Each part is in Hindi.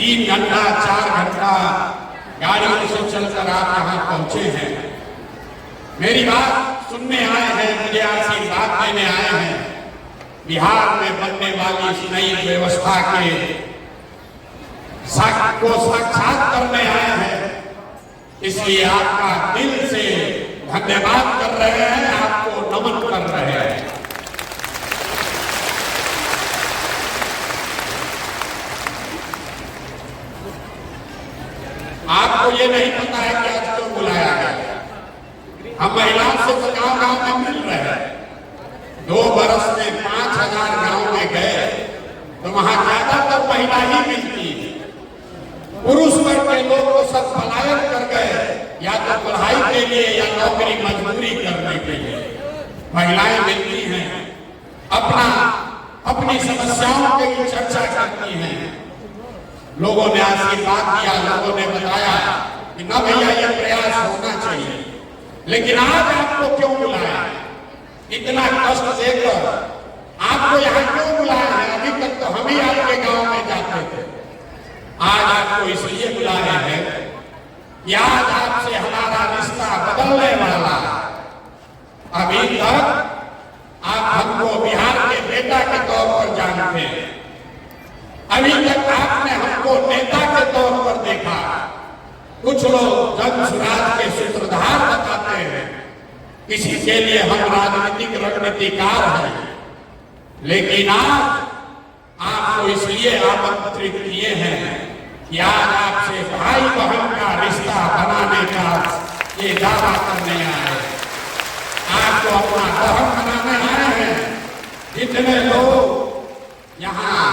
3 घंटा 4 घंटा गाड़ियों से चलकर आप यहाँ पहुंचे हैं। मेरी बात सुनने आए हैं, मुझे आशीर्वाद देने आए हैं। बिहार में बनने वाली इस नई व्यवस्था के को साक्षात करने आए हैं, इसलिए आपका दिल से धन्यवाद कर रहे हैं, आपको नमन कर रहे हैं। आपको ये नहीं पता है कि आज क्यों बुलाया गया। हम महिलाओं से तो गांव-गांव में मिल रहे हैं। 2 बरस में 5000 गांव में गए तो वहां ज्यादातर महिला ही मिलती है। पुरुष वर्ग के लोग तो सब पलायन कर गए, या तो पढ़ाई के लिए या नौकरी मजदूरी करने के लिए। महिलाएं मिलती हैं, अपनी समस्याओं की चर्चा करती हैं। लोगों ने आशीर्वाद दिया, लोगों ने बताया कि न भैया ये प्रयास होना चाहिए। लेकिन आज आपको क्यों बुलाया, इतना कष्ट देकर आपको यहाँ क्यों बुलाया है? अभी तक तो हम ही आपके गांव में जाते थे। आज आपको इसलिए बुलाया है कि आज आपसे हमारा रिश्ता बदलने वाला। अभी तक आप हमको बिहार के बेटा के तौर पर जानते हैं, अभी तक आपने हमको नेता के तौर पर देखा। कुछ लोग जन स्वराज के सूत्रधार बताते हैं, किसी के लिए हम राजनीतिक रणनीतिकार हैं। लेकिन आज आपको इसलिए आमंत्रित किए हैं कि आज आपसे भाई बहन का रिश्ता बनाने का ये दावा करने आए, आपको अपना बहन बनाने आए हैं। जितने लोग यहाँ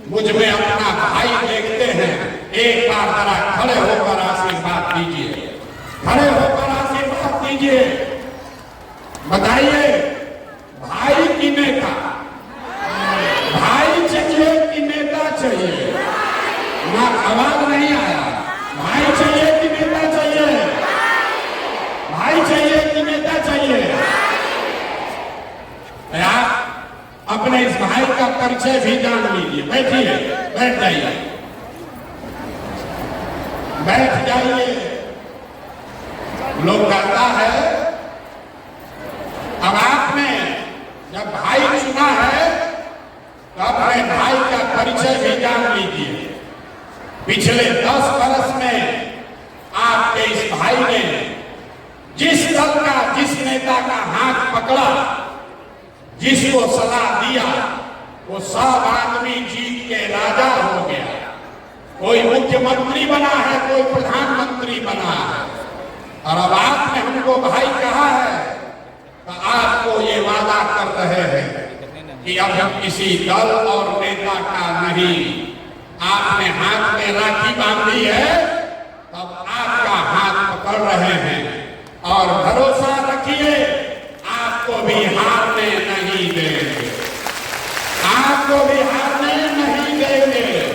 मुझ में अपना भाई देखते हैं, एक बार जरा खड़े होकर आशीर्वाद दीजिए, खड़े होकर आशीर्वाद दीजिए। बताइए, भाई की नेता, भाई चाहिए कि नेता चाहिए? ना आवाज नहीं आया। भाई चाहिए कि नेता चाहिए? भाई चाहिए कि नेता चाहिए? आप अपने इस भाई का परिचय भी जान लीजिए। बैठिए, बैठ जाइए, बैठ जाइए। लोग कहता है, अब आपने जब भाई चुना है तो अपने भाई का परिचय भी जान लीजिए। पिछले 10 बरस में आपके इस भाई ने जिस दल का, जिस नेता का हाथ पकड़ा, जिसको सलाह दिया, वो सब आदमी जीत के राजा हो गया। कोई मुख्यमंत्री बना है, कोई प्रधानमंत्री बना है। और अब आपने हमको भाई कहा है तो आपको ये वादा कर रहे हैं कि अब हम किसी दल और नेता का नहीं। आपने हाथ में राखी बांधी है, तब आपका हाथ पकड़ रहे हैं। और भरोसा रखिए, आपको भी हारने नहीं देंगे, आपको भी हारने नहीं देंगे।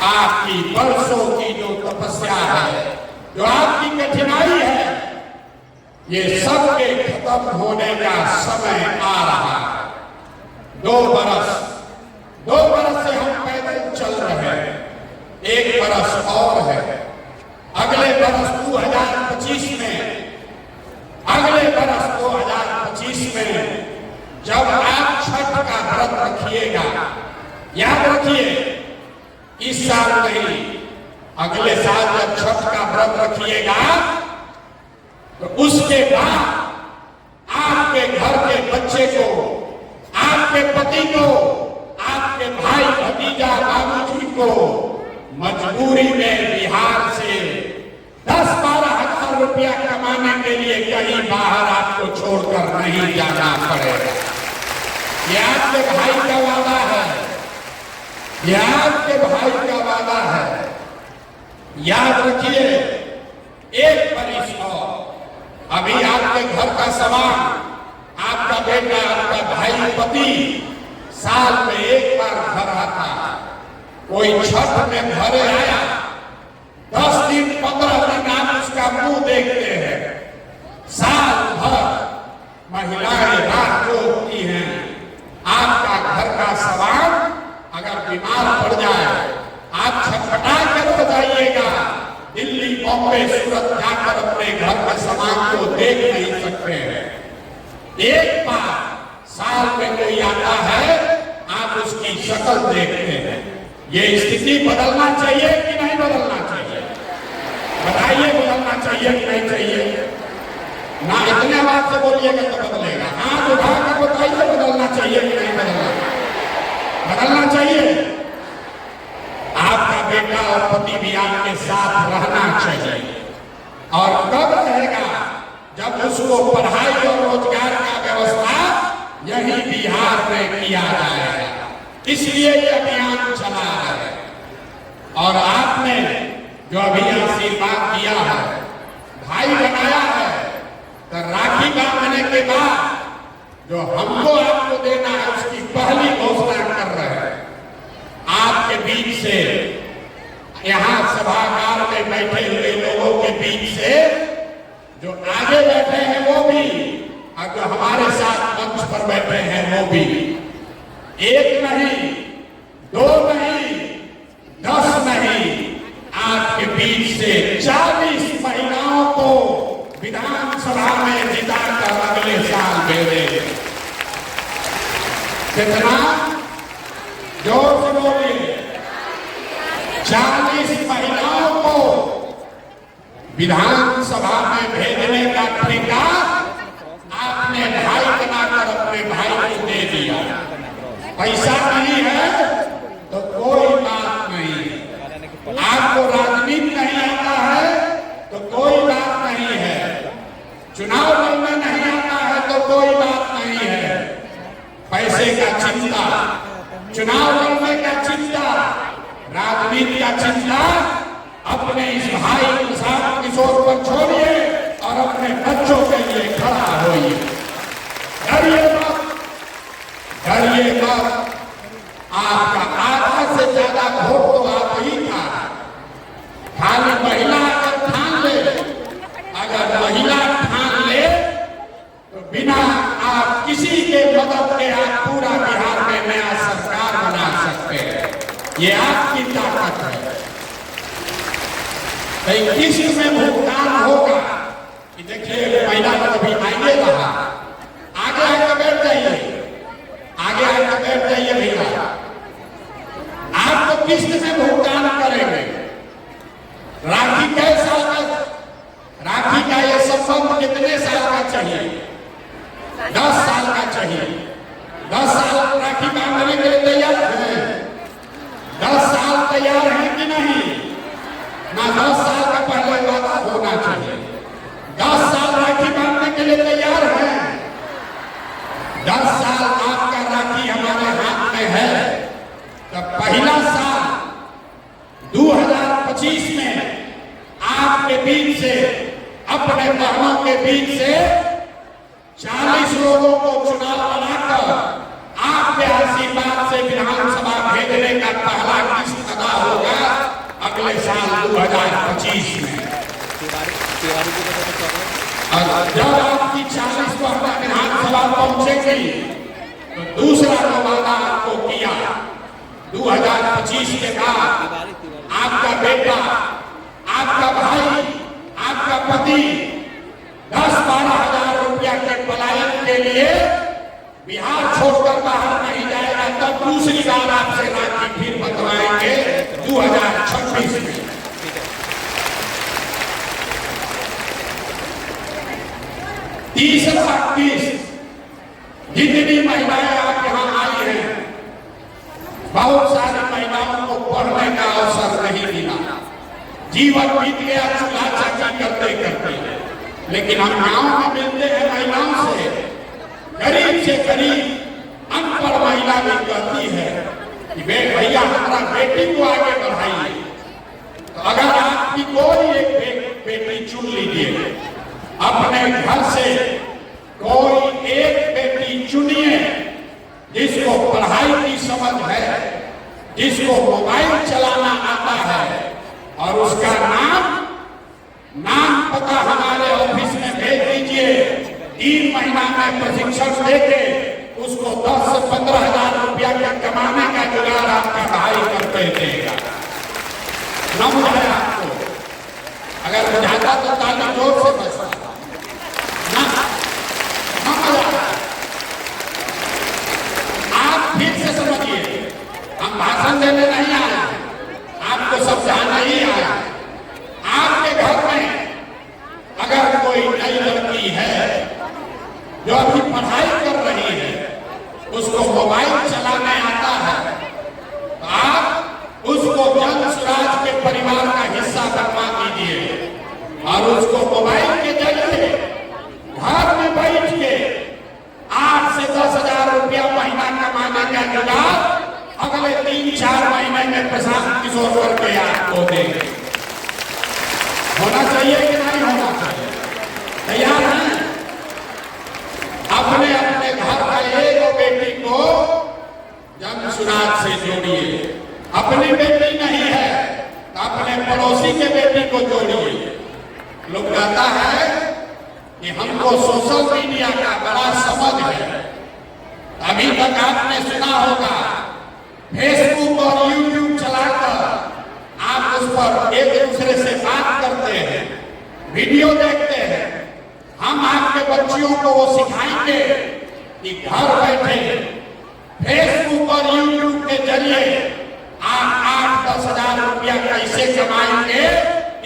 आपकी वर्षों की जो तपस्या है, जो आपकी कठिनाई है, ये सब के खत्म होने का समय आ रहा है। 2 बरस से हम पैदल चल रहे हैं, 1 बरस और है। अगले बरस 2025 में, अगले बरस 2025 में जब आप छठ का व्रत रखिएगा, याद रखिए, इस साल नहीं, अगले साल जब छठ का व्रत रखिएगा तो उसके बाद आपके घर के बच्चे को, आपके पति को, आपके भाई भतीजा बाबूजी को मजबूरी में बिहार से 10-12 हजार रुपया कमाने के लिए कहीं बाहर आपको छोड़कर नहीं जाना पड़ेगा। ये आपके भाई का वादा है, ये आपके भाई का वादा है। याद रखिए, 1 बरिस और अभी आपके घर का सामान, आपका बेटा, आपका भाई, पति साल में 1 बार घर आता। कोई छठ में घरे आया, 10 दिन 15 दिन आप उसका मुंह देखते हैं। साल भर महिलाएं रात को होती हैं। आपका घर का सामान अगर बीमार पड़ जाए, आप छटपटा कर बताइएगा। दिल्ली, बॉम्बे, सूरत जाकर अपने घर के सामान को देख नहीं सकते हैं। एक बार साल में कोई आता है, आप उसकी शक्ल देखते हैं। ये स्थिति बदलना चाहिए कि नहीं बदलना चाहिए? बताइए, बदलना चाहिए कि नहीं चाहिए? ना इतने बात से बोलिएगा तो बदलेगा। हाथ उठाकर बताइए, बदलना चाहिए कि नहीं बदलना? बदलना चाहिए। आपका बेटा और पति भी आपके साथ रहना चाहिए। और कब रहेगा? जब उसको पढ़ाई और रोजगार का व्यवस्था यही बिहार में किया जाएगा। इसलिए ये अभियान चला है। और आपने जो अभी आशीर्वाद दिया है, भाई बनाया है, तो राखी बांधने के बाद जो हमको आपको देना है उसकी पहली घोषणा कर रहे हैं। आपके बीच से, यहाँ सभागार में बैठे हुए लोगों के बीच से जो आगे बैठे हैं वो भी, और जो हमारे साथ मंच पर बैठे हैं वो भी, एक नहीं, दो नहीं, 10 नहीं, आपके बीच से 40 महिलाओं को विधानसभा में जिताकर अगले साल भेजे। कितना? जोर से बोलिए। 40 महिलाओं को विधानसभा में भेजने का ठेका आपने भाई बनाकर अपने भाई को दे दिया। पैसा नहीं है तो कोई बात नहीं। आपको राजनीति नहीं आता है तो कोई बात नहीं है। चुनाव लड़ना नहीं आता है तो कोई बात नहीं है। पैसे का चिंता, चुनाव लड़ने का चिंता, राजनीति का चिंता अपने इस भाई प्रशांत किशोर पर छोड़िए और अपने बच्चों के लिए खड़ा होइए। डरिए मत, डरिए मत। आपका आधा से ज्यादा वोट तो आप ही का। खाली महिला अगर ठान ले, अगर महिला ठान ले तो बिना आप किसी के मदद के आप पूरा बिहार में नया सरकार बना सकते हैं। ये आपकी ताकत है। किस्त में भुगतान होगा कि देखिए महिला का कभी आगे रहा, आगे आगे बैठ जाइए, आगे आगे बैठ जाइए भैया। आप तो किस्त में भुगतान करेंगे। राखी कै साल का? राखी का ये संबंध कितने साल का चाहिए? 10 साल का चाहिए। 10 साल राखी बांधने के लिए तैयार हैं? 10 साल तैयार हैं कि नहीं? ना 10 साल का पहले वादा होना चाहिए। 10 साल राखी बांधने के लिए तैयार हैं? 10 साल आपका राखी हमारे हाथ में है। तो पहला साल 2025 में आपके बीच से, अपने बहनों के बीच से 40 लोगों को चुनाव बनाकर आपके आशीर्वाद से विधानसभा भेजने का पहला किस्त अदा होगा अगले साल 2025 में। और जब आपकी 40 बहुमत विधानसभा पहुंचेगी तो दूसरा जो वादा आपको किया 2025 के बाद आपका बेटा, आपका भाई, आपका पति 10-12 हजार रुपया के पलायन के लिए बिहार छोड़कर बाहर नहीं जाएगा। तब दूसरी बार आपसे राखी फिर बंधवाएंगे 2026 में। तीसरा किस्त, जितनी महिलाएं आप यहाँ आई हैं, बहुत सारी महिलाओं को पढ़ने का अवसर नहीं मिला। जीवन बीत गया चूल्हा चाकी करते करते। लेकिन हम गांव में मिलते हैं महिलाओं से, गरीब से गरीब अनपढ़ महिला भी कहती है कि भैया हमारा बेटी को आगे बढ़ाइए। तो अगर आपकी कोई एक बेटी चुन लीजिए, अपने घर से कोई एक बेटी चुनिए जिसको पढ़ाई की समझ है, जिसको मोबाइल चलाना आता है, और उसका नाम पता हमारे ऑफिस में भेज दीजिए। 3 महीना में प्रशिक्षण देके उसको 10 से 15 हजार रुपया का कमाने का जुगाड़ आपका दे देगा। न बुझाया आपको? अगर बुझाता तो ताली जोर से बजता ना। आप फिर से समझिए, हम भाषण देने नहीं आए, आपको समझाना ही आया। आपके घर में अगर कोई नई लड़की है जो अभी पढ़ाई कर रही है, उसको मोबाइल चलाने आता है, तो आप उसको जन सुराज के परिवार का हिस्सा बनवा दीजिए और उसको मोबाइल के जरिए घर में बैठ के 8 से 10,000 रुपया महीना कमाने का जुगाड़ अगले 3-4 महीने में प्रशांत किशोर करके आपको देंगे। होना चाहिए कि नहीं होना चाहिए? तैयार हैं? अपने अपने घर का एक बेटी को जन सुराज से जोड़िए। अपनी बेटी नहीं है तो अपने पड़ोसी के बेटी को जोड़िए। लोग कहता है कि हमको सोशल मीडिया का बड़ा समझ है। अभी तक आपने सुना होगा, फेसबुक और यूट्यूब चलाकर आप उस पर एक दूसरे से बात करते हैं, वीडियो देखते हैं। हम आपके बच्चियों को वो सिखाएंगे कि घर बैठे फेसबुक और यूट्यूब के जरिए आप 8-10 हजार रुपया कैसे कमाएंगे,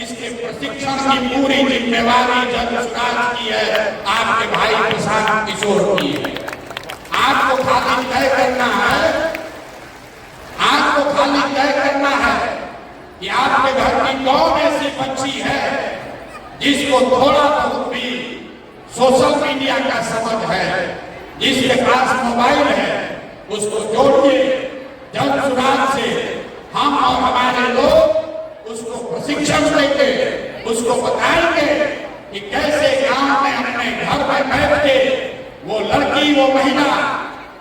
इसके प्रशिक्षण की पूरी जिम्मेवारी जन सुराज की है, आपके भाई प्रशांत किशोर की है। आपको खाली तय करना है, आपको खाली तय करना है कि आपके घर की कौन ऐसी बच्ची है जिसको थोड़ा बहुत भी सोशल मीडिया का समझ है, जिसके पास मोबाइल है, उसको जोड़िए जन सुराज से। हम और हमारे लोग उसको प्रशिक्षण देंगे, उसको बताएंगे कि कैसे गांव में अपने घर में बैठ के वो लड़की, वो महिला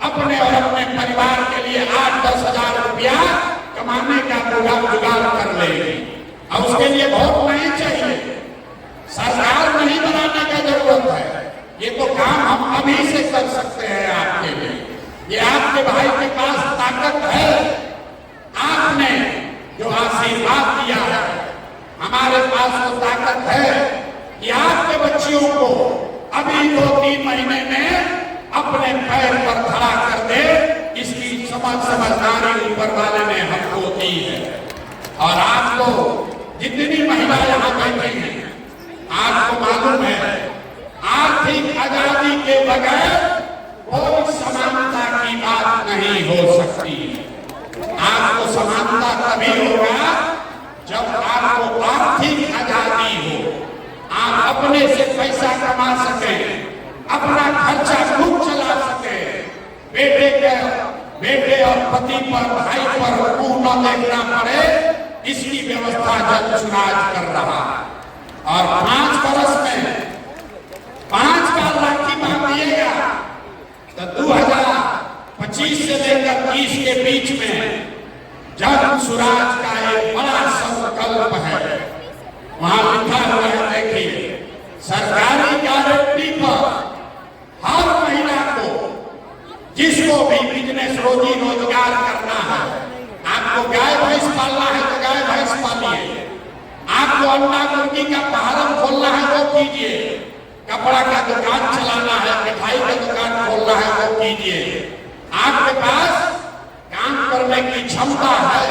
अपने और अपने परिवार के लिए 8-10 हजार रुपया कमाने का जुगाड़ कर लेगी। अब उसके लिए वोट नहीं चाहिए, सरकार नहीं बनाने का जरूरत है। ये तो काम हम अभी से कर सकते हैं आपके लिए। ये आपके भाई के पास ताकत है, आपने जो आशीर्वाद दिया है, हमारे पास वो ताकत है कि आपके बच्चियों को अभी 2-3 महीने में अपने पैर पर खड़ा कर दे। इसकी समझदारी ऊपर वाले ने हमको दी है। और आपको जितनी महिला यहाँ बैठी हैं, आपको मालूम है आर्थिक आजादी के बगैर कोई समानता की बात नहीं हो सकती। आपको समानता तभी होगा जब आपको आर्थिक आजादी हो, आप अपने से पैसा कमा सके, अपना खर्चा खुद चला सके, बेटे और पति पर, भाई पर मुंह न देखना पड़े, इसकी व्यवस्था जन सुराज कर रहा है। और 5 वर्ष में 5 बार राखी बांध दिएगा तो 2025 से लेकर 30 के बीच में जन सुराज का एक बड़ा संकल्प है। वहां लिखा हुआ है, देखिए, सरकारी गारंटी पर हर महिला को, जिसको भी बिजनेस रोजी रोजगार करना है, आपको गाय भैंस पालना है तो गाय भैंस पालिए, आपको अंडा मुर्गी का फार्म खोलना है वो कीजिए, कपड़ा का दुकान चलाना है, मिठाई का दुकान खोलना है वो कीजिए। आपके पास काम करने की क्षमता है,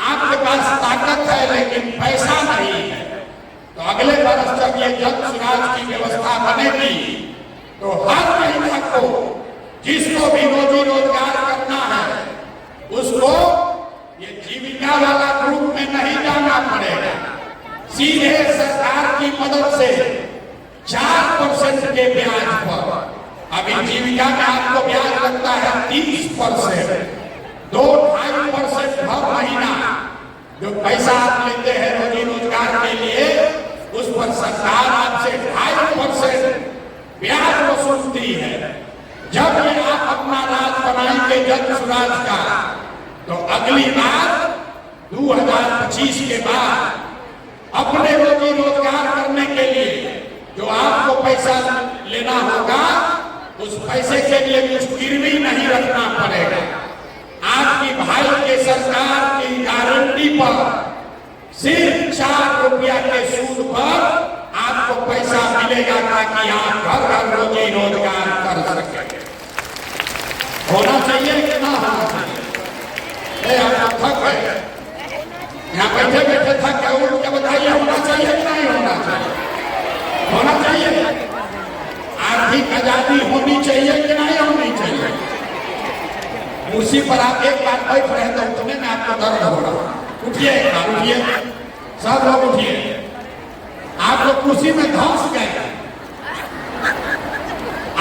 आपके पास ताकत है, लेकिन पैसा नहीं है, तो अगले वर्ष जब ये जन सुराज की व्यवस्था बनेगी तो हर महिला को, जिसको भी रोजी रोजगार करना है, उसको ये जीविका वाला ग्रुप में नहीं जाना पड़ेगा। सीधे सरकार की मदद से 4% के ब्याज पर, अभी जीविका में आपको ब्याज लगता है 30%, 2-2.5% हर महीना जो पैसा आप लेते हैं रोजी रोजगार के लिए, उस पर सरकार आपसे 2.5% ब्याज वसूलती है। जब ये आप अपना राज बनाएंगे जन सुराज का, तो अगली बार 2025 के बाद अपने रोजी रोजगार करने के लिए जो आपको पैसा लेना होगा, उस पैसे के लिए कुछ गिरवी नहीं रखना पड़ेगा। आपकी भाई के सरकार की सिर्फ 4 रुपया के सूद पर आपको पैसा मिलेगा ताकि आप घर घर रोजी रोजगार कर सके। होना चाहिए कि ना होना चाहिए? आप थक गए, यहाँ बैठे बैठे थक गए, उठ के बताइए होना चाहिए कि नहीं होना चाहिए? होना चाहिए। आर्थिक आजादी होनी चाहिए कि नहीं होनी चाहिए? कुर्सी पर आप एक बार बैठ रहे तो उठने में आपको दर्द हो रहा, उठिए एक बार, उठिए, सब लोग उठिए। आप लोग कुर्सी में धंस गए,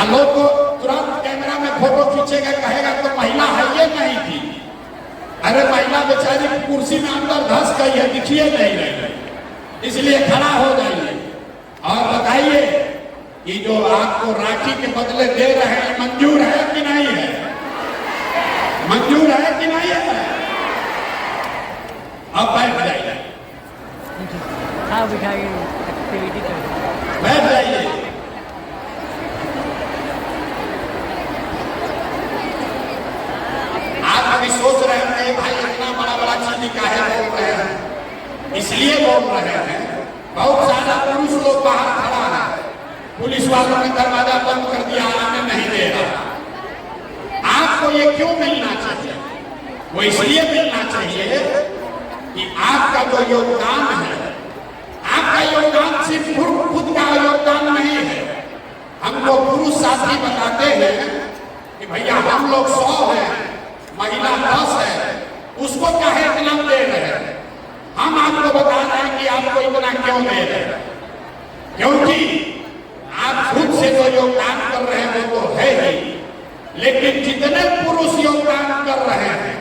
लोग को तुरंत कैमरा में फोटो खींचेगा, कहेगा तो महिला है ये नहीं थी। अरे महिला बेचारी कुर्सी में अंदर धंस गई है, दिखिए नहीं रही, इसलिए खड़ा हो जाइए और बताइए कि जो आपको राखी के बदले दे रहे हैं मंजूर है कि नहीं है? मंजूर है कि नहीं है? अब बैठ जाइए, बैठ जाइए। आप अभी सोच रहे हैं भाई इतना बड़ा बड़ा चीज काहे बोल रहे हैं? इसलिए बोल रहे हैं, बहुत सारा पुरुष लोग बाहर खड़ा है, पुलिस वालों ने दरवाजा बंद कर दिया, आने नहीं दे रहा। आपको ये क्यों मिलना चाहिए? वो इसलिए मिलना चाहिए कि आपका जो योगदान है, आपका योगदान सिर्फ खुद का योगदान नहीं है। हमको पुरुष साथी बताते हैं कि भैया हम लोग 100 हैं, महिला 10 है, उसको काहे इतना दे रहे हैं? हम आपको बता रहे हैं कि आपको इतना क्यों दे रहे हैं, क्योंकि आप खुद से जो योगदान कर रहे हैं वो तो है ही, लेकिन जितने पुरुष योगदान कर रहे हैं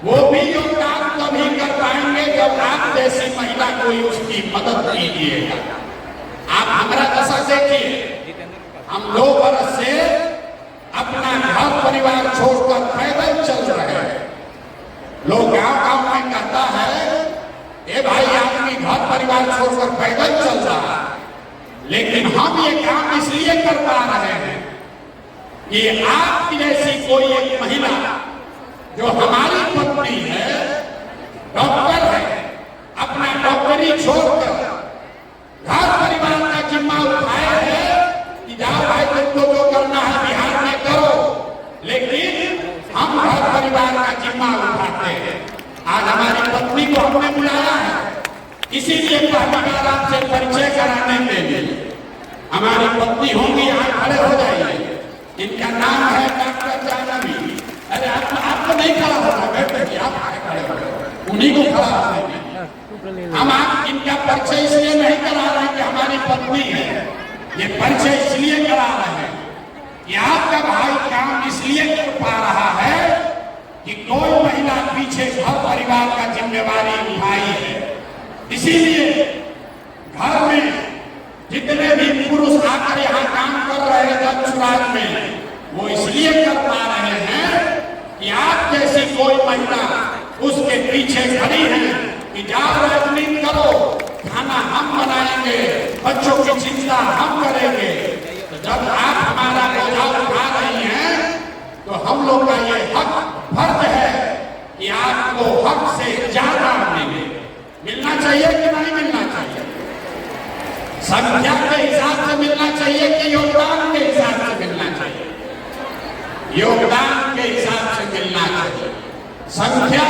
वो भी योगदान तभी कर पाएंगे जब आप जैसी महिला कोई उसकी मदद कीजिएगा। आप हमारा दशा देखिए, हम 2 बरस से अपना घर परिवार छोड़कर पैदल चल रहे हैं। लोग गांव में कहता है ए भाई आदमी घर परिवार छोड़कर पैदल चल रहा है, लेकिन हम ये काम इसलिए कर पा रहे हैं कि आपकी जैसी कोई एक महिला जो हमारी पत्नी है, डॉक्टर है, अपना डॉक्टरी छोड़कर घर परिवार का जिम्मा उठाए है कि जाओ भाई तुमको जो करना है बिहार में करो, लेकिन हम घर परिवार का जिम्मा उठाते हैं। आज हमारी पत्नी को हमने बुलाया है, इसीलिए पहली बार आपसे परिचय कराने के लिए। हमारी पत्नी होंगी, यहाँ खड़े हो जाइए, इनका नाम है डॉक्टर जानवी। अरे आपको नहीं खड़ा होना, बैठ जाइए, आप खड़े हो, उन्हीं को खड़ा होना। हम आप इनका परिचय इसलिए नहीं करा रहे कि हमारी पत्नी है, ये परिचय इसलिए करा रहे हैं कि आपका भाई काम इसलिए कर पा रहा है कि कोई महिला पीछे घर परिवार का जिम्मेवारी उठाई है। इसीलिए घर में जितने भी पुरुष आकर यहाँ काम कर रहे हैं दक्षराज में, वो इसलिए कर पा रहे हैं कि आप जैसी कोई महिला उसके पीछे खड़ी है कि जाओ राजनीति करो, खाना हम बनाएंगे, बच्चों की चिंता हम करेंगे। तो जब आप हमारा बोझा उठा रही हैं तो हम लोग का ये हक फर्ज है कि आपको हक से ज्यादा मिलना चाहिए कि नहीं मिलना चाहिए? संख्या के हिसाब से मिलना चाहिए कि योगदान के हिसाब से मिलना चाहिए? योगदान के हिसाब से मिलना चाहिए। संख्या